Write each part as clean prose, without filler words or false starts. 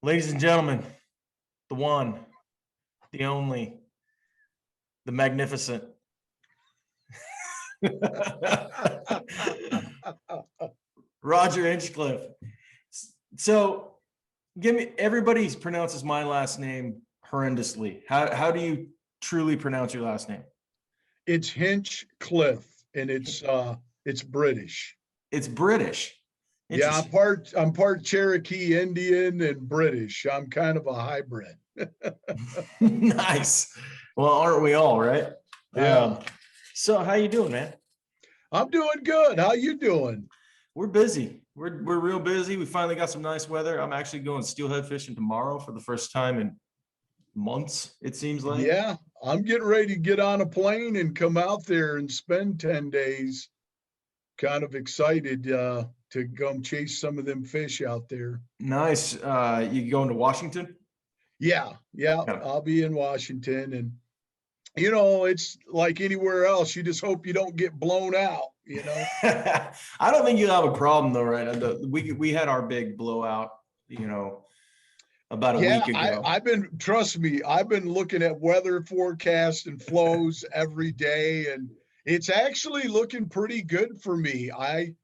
Ladies and gentlemen, the one, the only, the magnificent. Roger Hinchcliff. So everybody pronounces my last name horrendously. How do you truly pronounce your last name? It's Hinchcliff, and it's British. It's British. Yeah, I'm part Cherokee Indian and British. I'm kind of a hybrid. Nice. Well, aren't we all, right? Yeah. So how you doing, man? I'm doing good. How you doing? We're busy. We're real busy. We finally got some nice weather. I'm actually going steelhead fishing tomorrow for the first time in months, it seems like. Yeah, I'm getting ready to get on a plane and come out there and spend 10 days. Kind of excited to go chase some of them fish out there. Nice. You going to Washington? Yeah, I'll be in Washington, and it's like anywhere else. You just hope you don't get blown out. I don't think you'll have a problem though, right? We had our big blowout, about a week ago. Trust me, I've been looking at weather forecasts and flows every day, and it's actually looking pretty good for me. I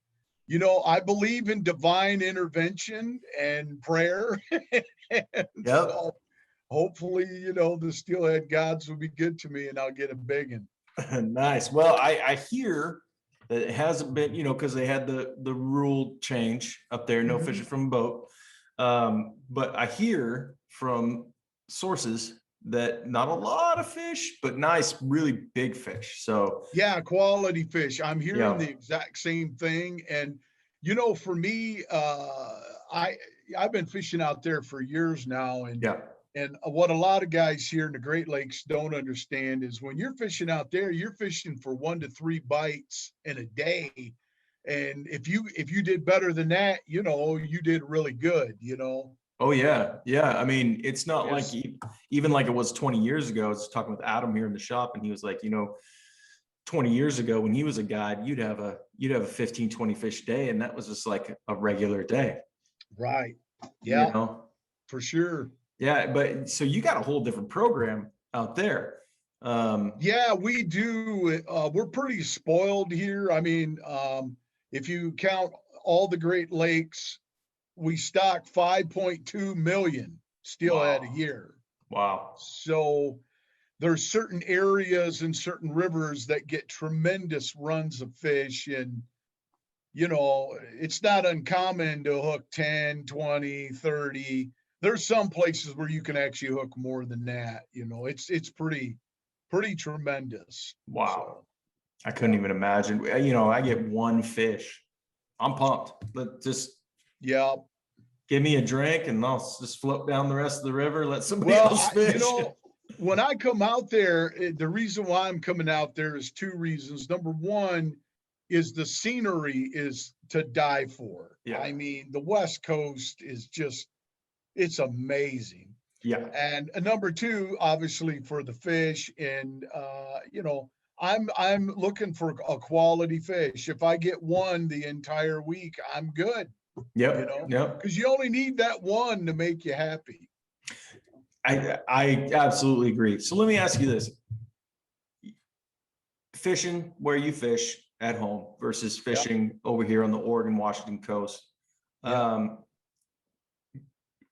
believe in divine intervention and prayer. So hopefully, the steelhead gods will be good to me and I'll get a big one. Nice. Well, I hear that it hasn't been, because they had the rule change up there, no fishing from a boat. But I hear from sources that not a lot of fish, but nice, really big fish. So yeah, quality fish. I'm hearing the exact same thing. And for me, I've been fishing out there for years now, and what a lot of guys here in the Great Lakes don't understand is when you're fishing out there, you're fishing for 1 to 3 bites in a day. And if you did better than that, you did really good, Oh yeah. Yeah. I mean, it's not like even like it was 20 years ago. I was talking with Adam here in the shop, and he was like, 20 years ago when he was a guide, you'd have a 15, 20 fish day. And that was just like a regular day. Right. Yeah. For sure. Yeah. But so you got a whole different program out there. Yeah, we do. We're pretty spoiled here. I mean, if you count all the Great Lakes, we stock 5.2 million steelhead a year. Wow. So there's certain areas and certain rivers that get tremendous runs of fish. And, it's not uncommon to hook 10, 20, 30. There's some places where you can actually hook more than that. It's pretty tremendous. Wow. So, I couldn't even imagine. I get one fish. I'm pumped. Give me a drink and I'll just float down the rest of the river. Let somebody else fish. When I come out there, the reason why I'm coming out there is 2 reasons. Number one is the scenery is to die for. Yeah. I mean, the West Coast is it's amazing. Yeah. And number 2, obviously for the fish. And, I'm looking for a quality fish. If I get one the entire week, I'm good. Yep. Because you only need that one to make you happy. I absolutely agree. So let me ask you this. Fishing where you fish at home versus fishing over here on the Oregon, Washington coast.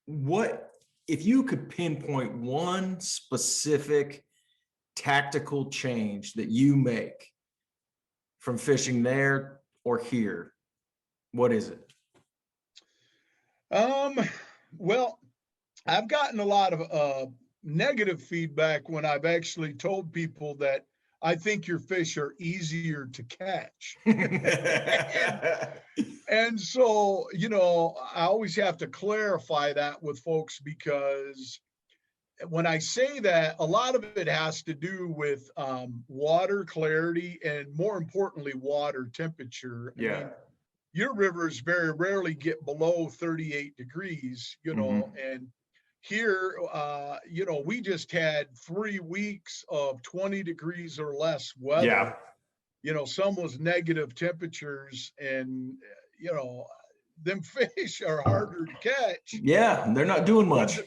What, if you could pinpoint one specific tactical change that you make from fishing there or here, what is it? Well, I've gotten a lot of negative feedback when I've actually told people that I think your fish are easier to catch. And so, I always have to clarify that with folks, because when I say that, a lot of it has to do with water clarity and, more importantly, water temperature. I mean, your rivers very rarely get below 38 degrees, and here, we just had 3 weeks of 20 degrees or less weather. Some was negative temperatures, and, them fish are harder to catch Yeah, they're not doing when much.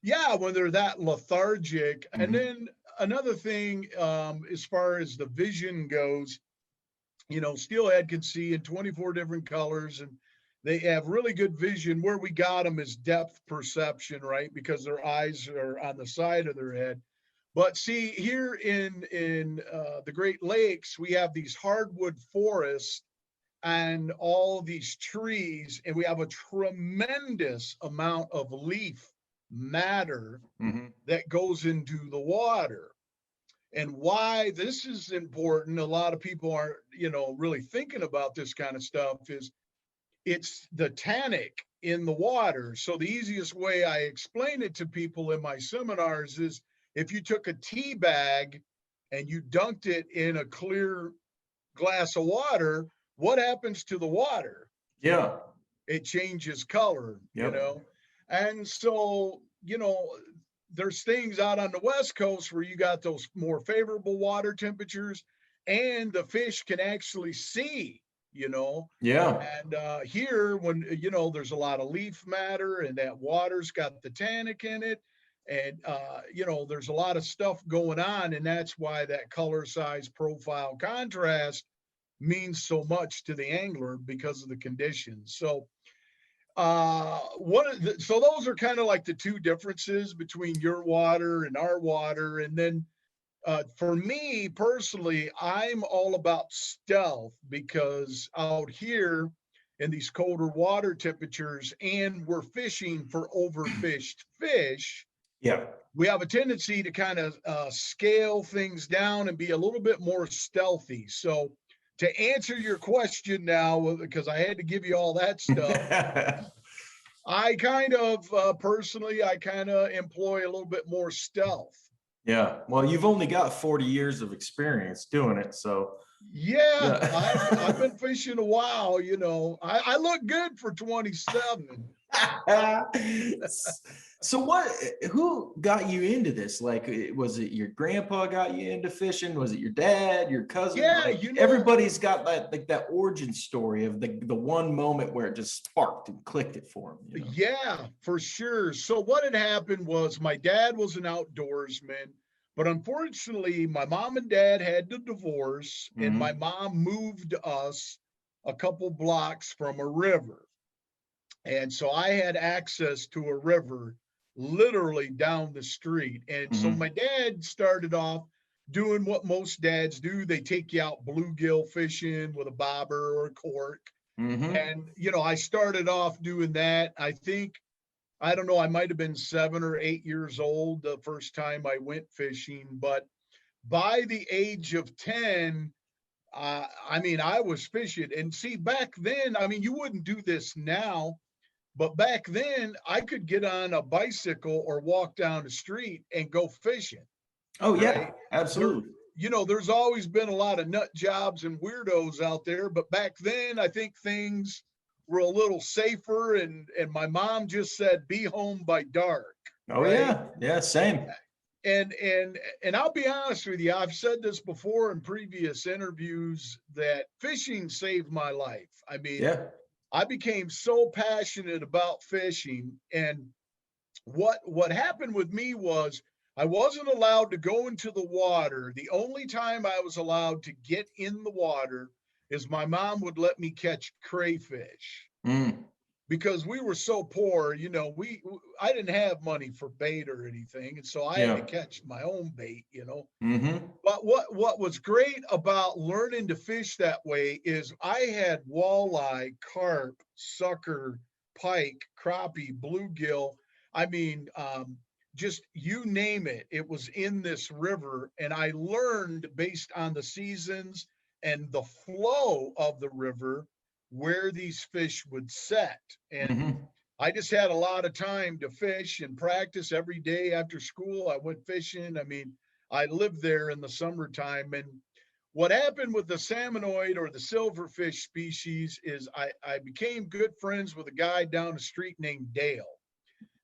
yeah, when they're that lethargic. And Mhm. then another thing, as far as the vision goes, steelhead can see in 24 different colors, and they have really good vision. Where we got them is depth perception, right? Because their eyes are on the side of their head. But see, here in the Great Lakes, we have these hardwood forests and all these trees, and we have a tremendous amount of leaf matter Mhm. that goes into the water. And why this is important, a lot of people aren't, really thinking about this kind of stuff, is it's the tannic in the water. So the easiest way I explain it to people in my seminars is if you took a tea bag and you dunked it in a clear glass of water, what happens to the water? Yeah. It changes color, Yep. And so, there's things out on the West Coast where you got those more favorable water temperatures and the fish can actually see, you know. Yeah. And here, when, there's a lot of leaf matter and that water's got the tannic in it. And, there's a lot of stuff going on. And that's why that color, size, profile, contrast means so much to the angler because of the conditions. So, so those are kind of like the two differences between your water and our water. And then for me personally, I'm all about stealth because out here in these colder water temperatures, and we're fishing for overfished fish, Yeah. we have a tendency to kind of scale things down and be a little bit more stealthy. So, to answer your question now, because I had to give you all that stuff, I kind of personally, I kind of employ a little bit more stealth. Yeah. Well, you've only got 40 years of experience doing it, so Yeah, I've yeah. been fishing a while. I look good for 27. So what, who got you into this? Like, was it your grandpa got you into fishing? Was it your dad, your cousin? Yeah, Like everybody's got that, like that origin story of the one moment where it just sparked and clicked it for them. yeah, for sure. So what had happened was my dad was an outdoorsman, but unfortunately, my mom and dad had to divorce, and my Hmm. mom moved us a couple blocks from a river. And so I had access to a river literally down the street. And so my Hmm. dad started off doing what most dads do. They take you out bluegill fishing with a bobber or a cork. Hmm. And, I started off doing that. I think, I don't know, I might have been 7 or 8 years old the first time I went fishing. But by the age of 10, I mean, I was fishing. And see, back then, I mean, you wouldn't do this now, but back then, I could get on a bicycle or walk down the street and go fishing, Oh right? yeah, There, absolutely. there's always been a lot of nut jobs and weirdos out there, but back then, I think things were a little safer. And my mom just said, "Be home by dark," Oh right? yeah, yeah, same. And I'll be honest with you, I've said this before in previous interviews that fishing saved my life. I mean, Yeah. I became so passionate about fishing, and what happened with me was I wasn't allowed to go into the water. The only time I was allowed to get in the water is my mom would let me catch crayfish Mm. because we were so poor. We I didn't have money for bait or anything, and so I had to Yeah. catch my own bait. Hmm. But what was great about learning to fish that way is I had walleye, carp, sucker, pike, crappie, bluegill. I mean, just you name it, it was in this river. And I learned based on the seasons and the flow of the river where these fish would set. And Hmm. I just had a lot of time to fish and practice every day after school. I went fishing. I mean, I lived there in the summertime. And what happened with the salmonoid or the silverfish species is I became good friends with a guy down the street named Dale.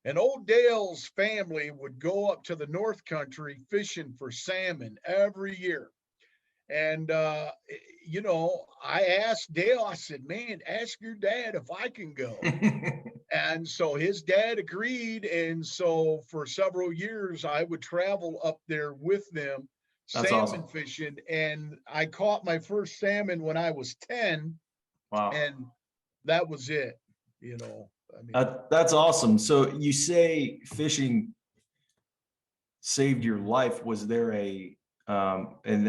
And old Dale's family would go up to the North Country fishing for salmon every year. And you know, I asked Dale, I said, man, ask your dad if I can go. And so his dad agreed. And so for several years, I would travel up there with them, That's awesome. salmon fishing. And I caught my first salmon when I was 10, Wow. and that was it. You know, I mean, That's awesome. So you say fishing saved your life. Was there and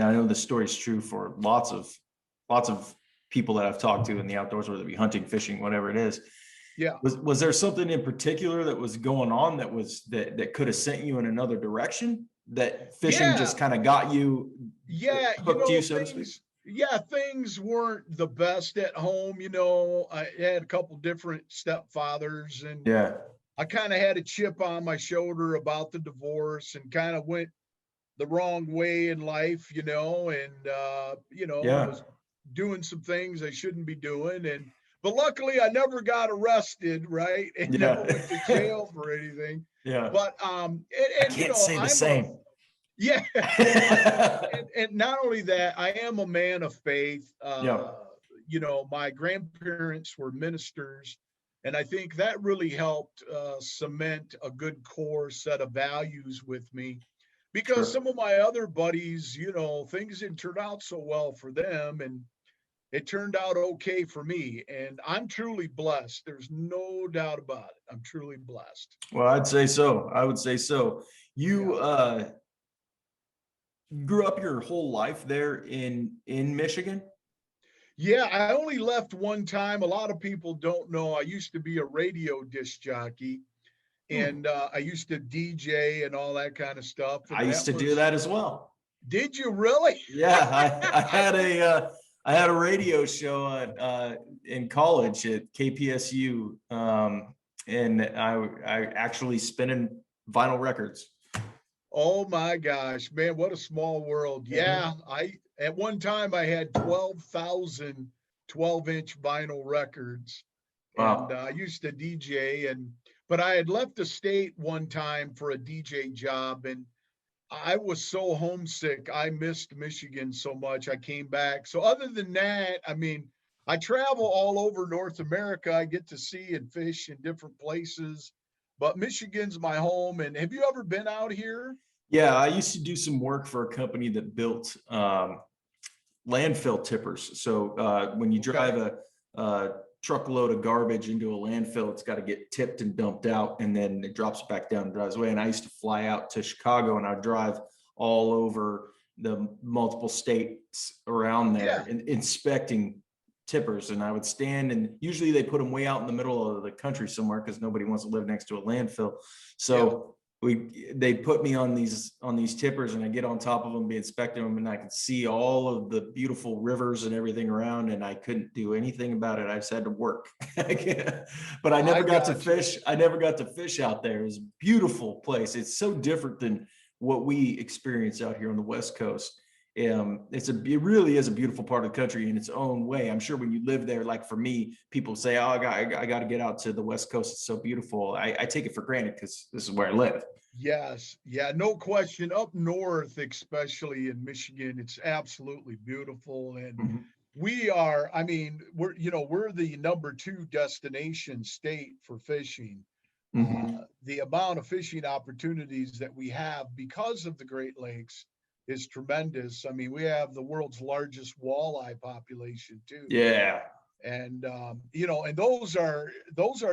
I know the story is true for lots of people that I've talked to in the outdoors, whether it be hunting, fishing, whatever it is. yeah. Was there something in particular that was going on that could have sent you in another direction, that fishing Yeah. just kind of got you, Yeah. You hooked know, you, so to speak? things weren't the best at home. You know, I had a couple different stepfathers, and Yeah. I kind of had a chip on my shoulder about the divorce and kind of went the wrong way in life, you know, and you know, Yeah. was doing some things I shouldn't be doing. And but luckily I never got arrested, right? And never went to Yeah. jail for anything. Yeah. But I and you can't know, say the I'm a same. yeah, and not only that, I am a man of faith. Yeah. You know, my grandparents were ministers, and I think that really helped cement a good core set of values with me. Because Sure. some of my other buddies, you know, things didn't turn out so well for them, and it turned out okay for me. And I'm truly blessed. There's no doubt about it. I'm truly blessed. Well, I'd say so. I would say so. Yeah. You grew up your whole life there in Michigan? Yeah, I only left one time. A lot of people don't know. I used to be a radio disc jockey, Hmm. and I used to DJ and all that kind of stuff. I And used that to do was, that as well. did you really? Yeah, I I had didn't. I had a radio show in college at KPSU, and I actually spinning vinyl records. Oh my gosh, man, what a small world. Mhm. Yeah, I at one time I had 12,000 12-inch vinyl records, and Wow. I used to DJ. And but I had left the state one time for a DJ job, and I was so homesick. I missed Michigan so much. I came back. So other than that, I mean, I travel all over North America. I get to see and fish in different places, but Michigan's my home. And have you ever been out here? Yeah, I used to do some work for a company that built landfill tippers. So when you drive Okay. a truckload of garbage into a landfill, it's got to get tipped and dumped out, and then it drops back down and drives away. And I used to fly out to Chicago, and I'd drive all over the multiple states around there Yeah. and inspecting tippers. And I would stand, and usually they put them way out in the middle of the country somewhere because nobody wants to live next to a landfill. Yeah. So they put me on these tippers, and I get on top of them, be inspecting them, and I could see all of the beautiful rivers and everything around, and I couldn't do anything about it. I just had to work. But I never I got to got you. fish. I never got to fish out there. It was a beautiful place. It's so different than what we experience out here on the West Coast. It really is a beautiful part of the country in its own way. I'm sure when you live there, like for me, people say, "Oh, I got to get out to the West Coast. It's so beautiful." I take it for granted because this is where I live. Yes. Yeah. No question. Up north, especially in Michigan, it's absolutely beautiful. And Mhm. we are, I mean, we're the number two destination state for fishing. Mhm. The amount of fishing opportunities that we have because of the Great Lakes is tremendous. I mean, we have the world's largest walleye population too. Yeah. And you know, and those are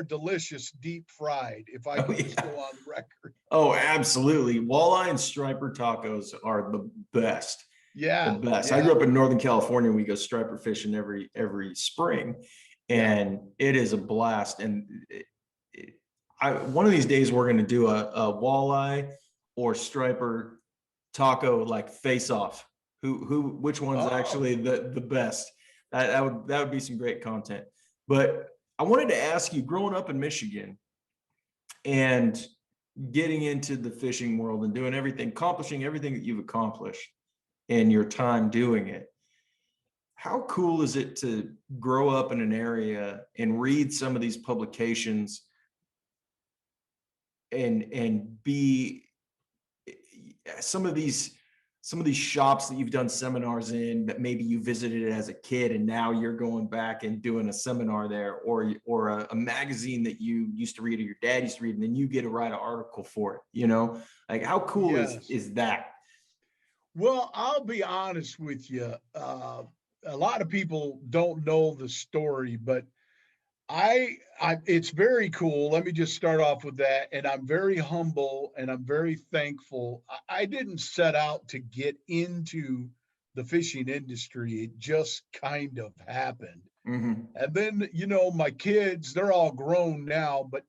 delicious deep fried, if I Oh could just yeah. go on the record. Oh, absolutely. Walleye and striper tacos are the best. The Yeah, best. I grew yeah. up in Northern California. We go striper fishing every spring, Yeah. and it is a blast. And one of these days we're going to do a walleye or striper taco like face off. Which one's Oh, actually the best? That would be some great content. But I wanted to ask you, growing up in Michigan and getting into the fishing world and doing everything, accomplishing everything that you've accomplished in your time doing it, how cool is it to grow up in an area and read some of these publications and be some of these some of these shops that you've done seminars in that maybe you visited it as a kid and now you're going back and doing a seminar there, or a magazine that you used to read or your dad used to read, and then you get to write an article for it, you know, like how cool Yes. is that? Well, I'll be honest with you. A lot of people don't know the story, but it's very cool. Let me just start off with that. And I'm very humble and I'm very thankful. I didn't set out to get into the fishing industry. It just kind of happened. Mm-hmm. And then, my kids, they're all grown now, but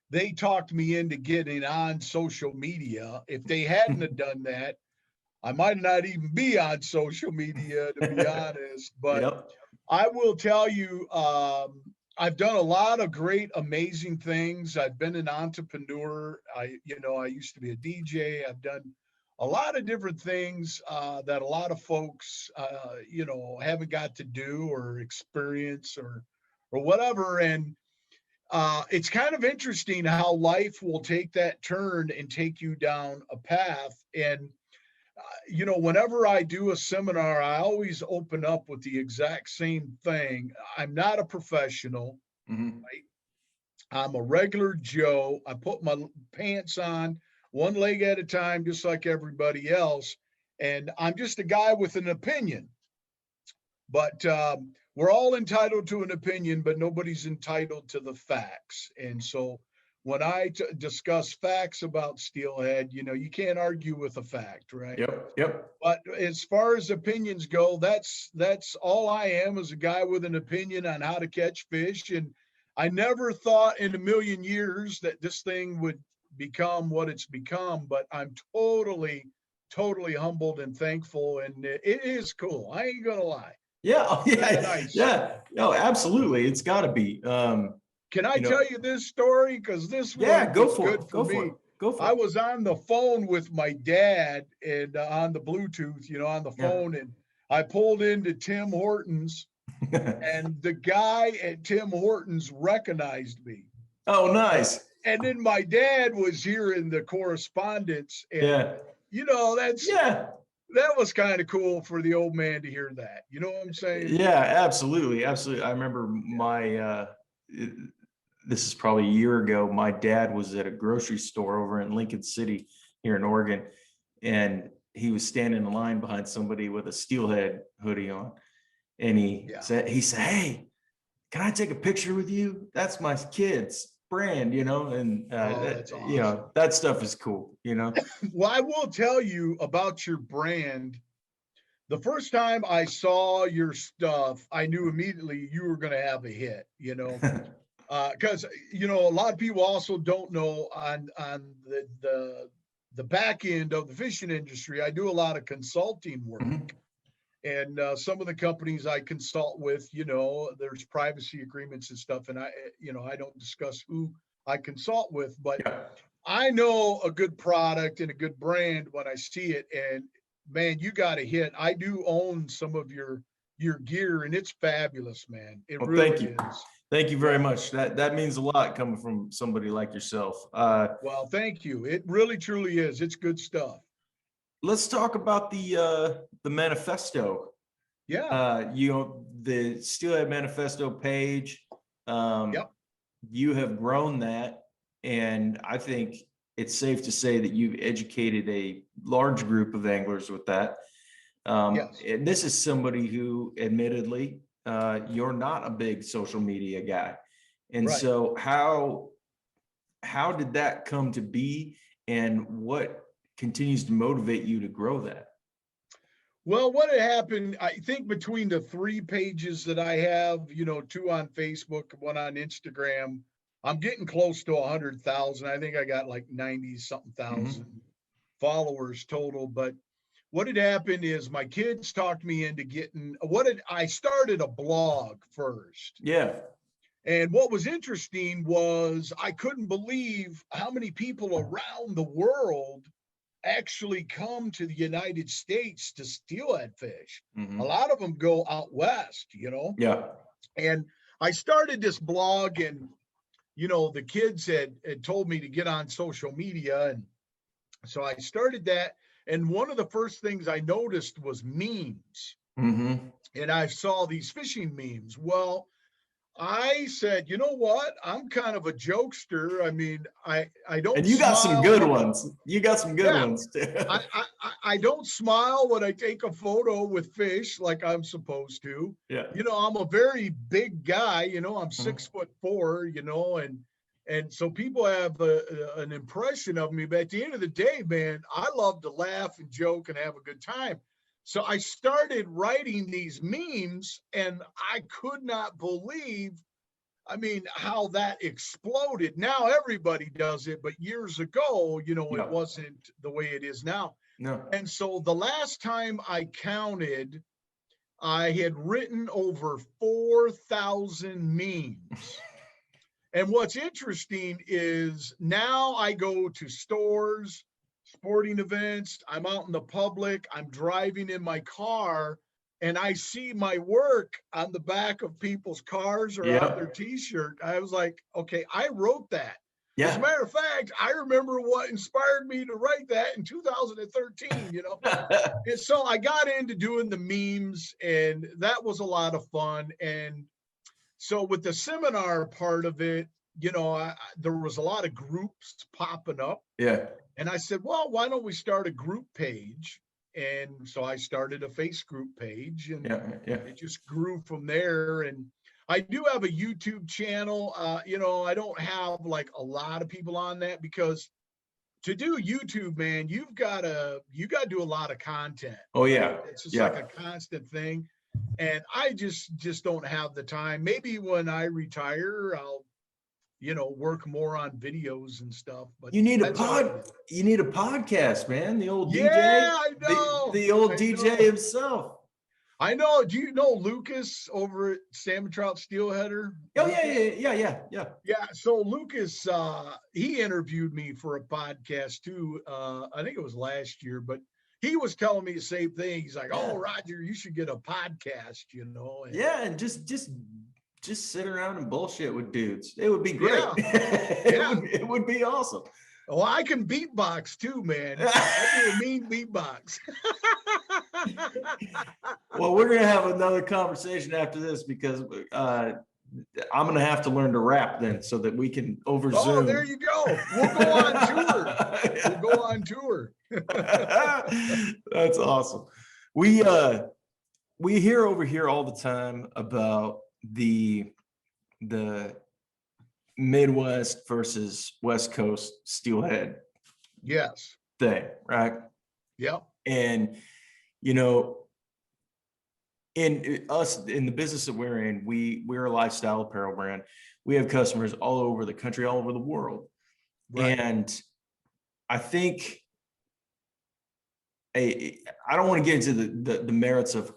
they talked me into getting on social media. If they hadn't have done that, I might not even be on social media, to be honest. But Yep. I will tell you, I've done a lot of great, amazing things. I've been an entrepreneur. I used to be a DJ. I've done a lot of different things that a lot of folks, haven't got to do or experience or whatever. And it's kind of interesting how life will take that turn and take you down a path. And whenever I do a seminar, I always open up with the exact same thing. I'm not a professional. Mm-hmm. Right? I'm a regular Joe. I put my pants on one leg at a time, just like everybody else. And I'm just a guy with an opinion. But we're all entitled to an opinion, but nobody's entitled to the facts. And so when I discuss facts about Steelhead, you can't argue with a fact, right? Yep. Yep. But as far as opinions go, that's all I am, is a guy with an opinion on how to catch fish. And I never thought in a million years that this thing would become what it's become, but I'm totally, totally humbled and thankful. And it is cool. I ain't gonna lie. Yeah. Oh, yeah. Nice. Yeah. No, absolutely. It's got to be. Can I tell you this story? Because this Yeah, one go was for good it. for Go for me. it. Go for I it. was on the phone with my dad and on the Bluetooth, on the Yeah. phone, and I pulled into Tim Hortons, and the guy at Tim Hortons recognized me. Oh, And, nice. and then my dad was here in the correspondence, and Yeah. that's Yeah. that was kind of cool for the old man to hear that. You know what I'm saying? Yeah, absolutely. Absolutely. I remember this is probably a year ago. My dad was at a grocery store over in Lincoln City here in Oregon, and he was standing in line behind somebody with a Steelhead hoodie on. And he said, "Hey, can I take a picture with you? That's my kid's brand, and Oh, that's awesome. that stuff is cool, Well, I will tell you about your brand. The first time I saw your stuff, I knew immediately you were going to have a hit, because a lot of people also don't know on the back end of the fishing industry. I do a lot of consulting work, Mhm. and some of the companies I consult with, there's privacy agreements and stuff, and I don't discuss who I consult with, but Yeah. I know a good product and a good brand when I see it. And man, you got a hit. I do own some of your gear, and it's fabulous, man. It Well, thank really you. is. Thank you very Yeah. much. That means a lot coming from somebody like yourself. Well, thank you. It really truly is. It's good stuff. Let's talk about the manifesto. Yeah. The Steelhead Manifesto page. Yep. You have grown that, and I think it's safe to say that you've educated a large group of anglers with that. Yes. And this is somebody who, admittedly, you're not a big social media guy, and Right. so how did that come to be, and what continues to motivate you to grow that? Well, what had happened, I think between the 3 pages that I have, 2 on Facebook, 1 on Instagram, I'm getting close to 100,000. I think I got like 90 something thousand Mhm. followers total. But what had happened is my kids talked me into I started a blog first. Yeah. And what was interesting was I couldn't believe how many people around the world actually come to the United States to steelhead fish. A Mhm. lot of them go out west, Yeah. and I started this blog, and the kids had told me to get on social media, and so I started that. And one of the first things I noticed was memes. Mm-hmm. And I saw these fishing memes. Well, I said, you know what? I'm kind of a jokester. I mean, I don't And you got some smile. good ones. You got some good Yeah, ones too. I don't smile when I take a photo with fish like I'm supposed to. Yeah. You know, I'm a very big guy. You know, I'm Mhm. 6'4". You know, and so people have an impression of me. But at the end of the day, man, I love to laugh and joke and have a good time. So I started writing these memes, and I could not believe, I mean, how that exploded. Now everybody does it, but years ago, you know, it Yeah. wasn't the way it is now. No. And so the last time I counted, I had written over 4,000 memes. And what's interesting is now I go to stores, sporting events, I'm out in the public, I'm driving in my car, and I see my work on the back of people's cars or on their Yep. t-shirt. I was like, okay, I wrote that. As a Yeah. matter of fact, I remember what inspired me to write that in 2013, you know. And so I got into doing the memes, and that was a lot of fun. And so with the seminar part of it, you know, there was a lot of groups popping up, Yeah. and I said, well, why don't we start a group page? And so I started a face group page, and Yeah. Yeah. it just grew from there. And I do have a YouTube channel. You know, I don't have like a lot of people on that, because to do YouTube, man, you gotta do a lot of content, Oh right? yeah. It's just like Yeah. a constant thing. And I just don't have the time. Maybe when I retire, I'll, you know, work more on videos and stuff, but You need a that's all it pod. is. You need a podcast, man. The old Yeah, DJ. I know. The old I DJ know. himself. I know. Do you know Lucas over at Salmon Trout Steelheader? Oh yeah. Lucas? Yeah. Yeah. Yeah. Yeah. Yeah. So Lucas, he interviewed me for a podcast too. I think it was last year, but he was telling me the same thing. He's like, "Oh, Yeah. Roger, you should get a podcast," you know. And Yeah. And just sit around and bullshit with dudes. It would be great. yeah, it yeah. would be awesome. Oh, I can beatbox too, man. I do a mean beatbox. Well, we're gonna have another conversation after this, because I'm gonna have to learn to rap then, so that we can over Oh, there Zoom. you go. We'll go on tour. We'll go on tour. That's awesome. We hear over here all the time about the Midwest versus West Coast steelhead Yes. thing, right? Yep. And you know, in us, in the business that we're in, we're a lifestyle apparel brand. We have customers all over the country, all over the world. Right. And I think I don't want to get into the merits of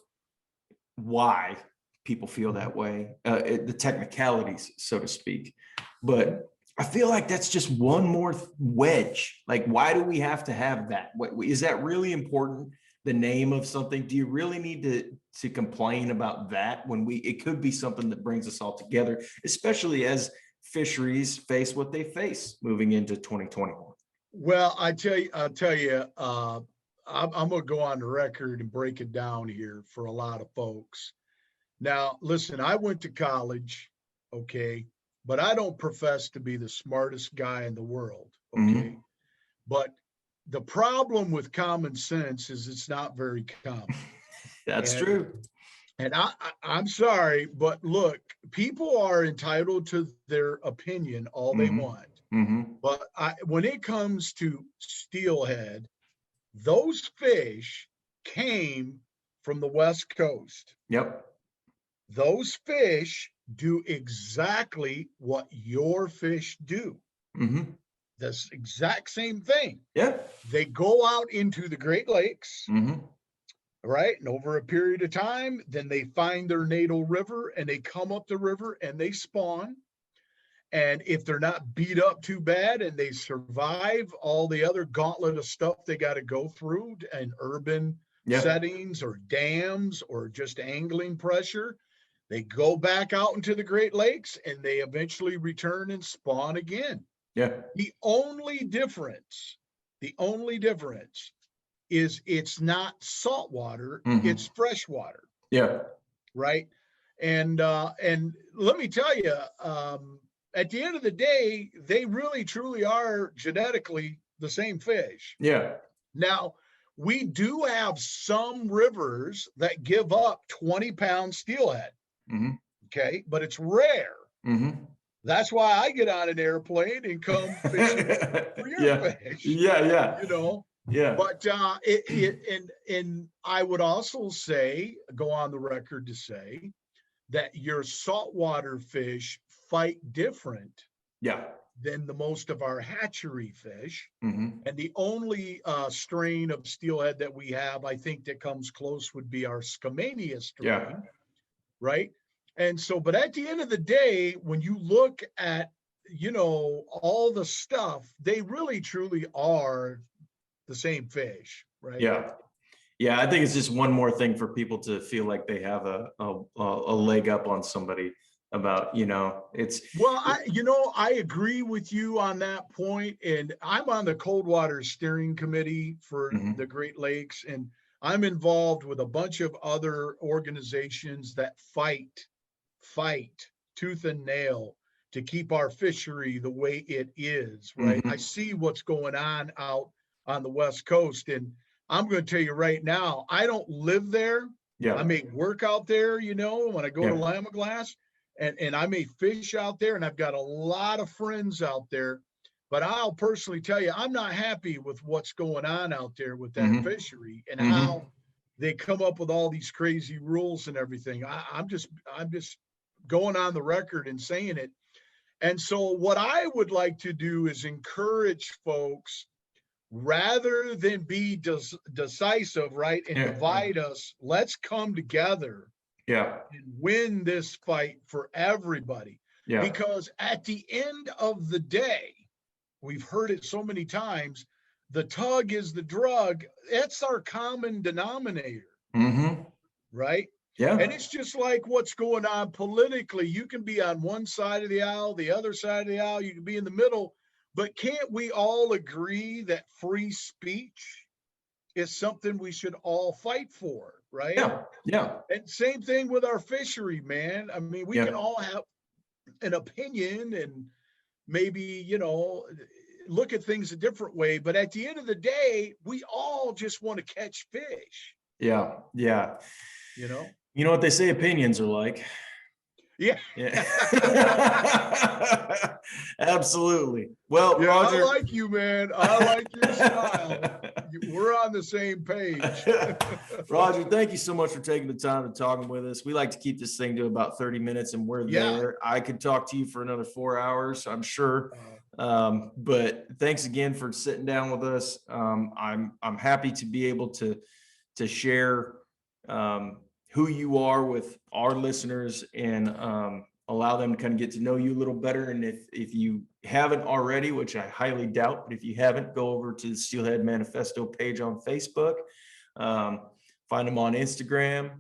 why people feel that way, the technicalities, so to speak. But I feel like that's just one more wedge. Like, why do we have to have that? Is that really important? The name of something? Do you really need to complain about that, when it could be something that brings us all together, especially as fisheries face what they face moving into 2021? Well, I'll tell you, I'm going to go on the record and break it down here for a lot of folks. Now, listen, I went to college, okay, but I don't profess to be the smartest guy in the world, okay? Mm-hmm. But the problem with common sense is it's not very common. That's And true. I'm sorry, but look, people are entitled to their opinion all they Mm-hmm. want. Mm-hmm. But when it comes to steelhead, those fish came from the West Coast. Yep. Those fish do exactly what your fish do. Mm-hmm. This exact same thing. Yeah. They go out into the Great Lakes, Mm-hmm. right? And over a period of time, then they find their natal river, and they come up the river and they spawn. And if they're not beat up too bad and they survive all the other gauntlet of stuff they got to go through in urban settings or dams or just angling pressure, they go back out into the Great Lakes and they eventually return and spawn again. Yeah. The only difference is it's not salt water, it's fresh water. Yeah. Right. And let me tell you, at the end of the day, they really truly are genetically the same fish. Yeah. Now, we do have some rivers that give up 20-pound steelhead. Okay. But it's rare. That's why I get on an airplane and come fishing for your fish. Yeah. You know? Yeah. But and I would also say, go on the record to say that your saltwater fish fight different than the most of our hatchery fish. And the only strain of steelhead that we have, I think, that comes close would be our Skamania strain, right? And so, but at the end of the day, when you look at, you know, all the stuff, they really truly are the same fish, right? Yeah. I think it's just one more thing for people to feel like they have a leg up on somebody about, you know, it's. Well, I agree with you on that point. And I'm on the cold water steering committee for the Great Lakes, and I'm involved with a bunch of other organizations that fight tooth and nail to keep our fishery the way it is, right? I see what's going on out on the West Coast, and I'm going to tell you right now, I don't live there. I may work out there, you know, when I go to Lamaglass, and I may fish out there, and I've got a lot of friends out there, but I'll personally tell you, I'm not happy with what's going on out there with that fishery and how they come up with all these crazy rules and everything. I'm just going on the record and saying it. And so what I would like to do is encourage folks, rather than be decisive, right, and divide us, let's come together and win this fight for everybody. Because at the end of the day, we've heard it so many times, the tug is the drug. It's our common denominator, right? And it's just like what's going on politically. You can be on one side of the aisle, the other side of the aisle, you can be in the middle, but can't we all agree that free speech is something we should all fight for, right? And same thing with our fishery, man. I mean, we can all have an opinion and maybe, you know, look at things a different way, but at the end of the day, we all just want to catch fish. You know? You know what they say opinions are like. Absolutely. Well, Roger, I like you, man. I like your style. We're on the same page. Roger, thank you so much for taking the time and talking with us. We like to keep this thing to about 30 minutes, and we're there. I could talk to you for another 4 hours, I'm sure. But thanks again for sitting down with us. I'm happy to be able to share who you are with our listeners and allow them to kind of get to know you a little better. And if you haven't already, which I highly doubt, but if you haven't, go over to the Steelhead Manifesto page on Facebook, find them on Instagram,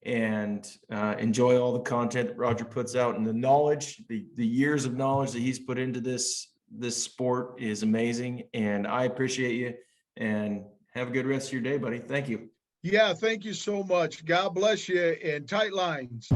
and enjoy all the content that Roger puts out. And the knowledge, the years of knowledge that he's put into this sport is amazing. And I appreciate you, and have a good rest of your day, buddy. Thank you. Yeah, thank you so much. God bless you, and tight lines.